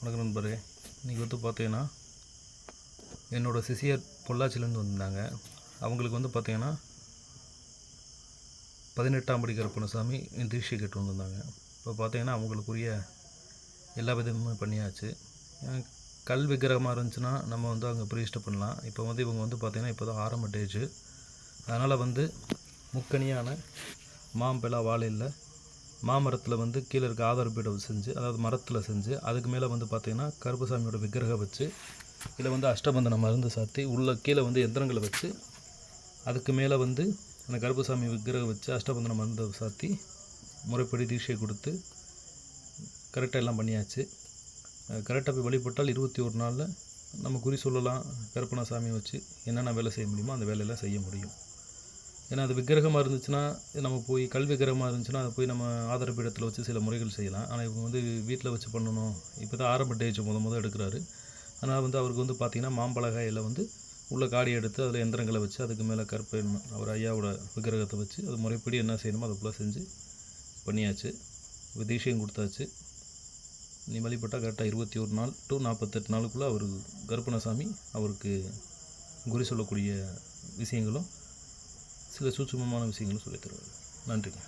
வணக்கம் நண்பரே. இன்றைக்கி பார்த்தீங்கன்னா என்னோடய சிசியர் பொள்ளாச்சிலேருந்து வந்திருந்தாங்க. அவங்களுக்கு பார்த்தீங்கன்னா 18ஆம் படி கருப்பணசாமி தீட்சை கேட்டு வந்திருந்தாங்க. இப்போ பார்த்தீங்கன்னா அவங்களுக்குரிய எல்லா விதமுமே பண்ணியாச்சு. கல் விக்கிரகமாக இருந்துச்சுன்னா நம்ம அங்கே பிரதிஷ்டை பண்ணலாம். இப்போ இவங்க பார்த்தீங்கன்னா இப்போ தான் ஆரம்ப டேஜு. அதனால் முக்கணியான மாம்பழ வாழையில் மாமரத்தில் கீழே இருக்க ஆதார பீடம் செஞ்சு, அதாவது மரத்தில் செஞ்சு, அதுக்கு மேலே பார்த்தீங்கன்னா கருப்பசாமியோட விக்கிரகம் வச்சு, இதில் அஷ்டபந்தன மருந்து சாத்தி, உள்ள கீழே எந்திரங்களை வச்சு, அதுக்கு மேலே அந்த கருப்பசாமி விக்கிரகம் வச்சு அஷ்டபந்தன மருந்தை சாத்தி முறைப்படி தீட்சை கொடுத்து கரெக்டாக எல்லாம் பண்ணியாச்சு. கரெக்டாக போய் வழிபட்டால் 21 நாளில் நம்ம குறி சொல்லலாம். கருப்பணசாமியை வச்சு என்னென்ன வேலை செய்ய முடியுமோ அந்த வேலையெல்லாம் செய்ய முடியும். ஏன்னா அது விக்கிரகமாக இருந்துச்சுன்னா நம்ம போய் கல் விக்கிரகமாக இருந்துச்சுன்னா அதை போய் நம்ம ஆதாரப்பீடத்தில் வச்சு சில முறைகள் செய்யலாம். ஆனால் இவங்க வீட்டில் வச்சு பண்ணணும். இப்போ தான் ஆரம்ப டேஜ் முத எடுக்கிறாரு. அதனால் அவருக்கு பார்த்திங்கன்னா மாம்பழகாயில் உள்ள காடி எடுத்து அதில் எந்திரங்களை வச்சு அதுக்கு மேலே கருப்பன் அவர் ஐயாவோட விக்கிரகத்தை வச்சு அது முறைப்படி என்ன செய்யணுமோ அதை ஃபுல்லாக செஞ்சு பண்ணியாச்சு. தீட்சையும் கொடுத்தாச்சு. நீ வழிபட்டால் கரெக்டாக 21 நாள் டு 48 நாளுக்குள்ளே அவர் கருப்பணசாமி அவருக்கு குறி சொல்லக்கூடிய விஷயங்களும் சில சூட்சுமமான விஷயங்களும் சொல்லித் தருவார். நன்றிங்க.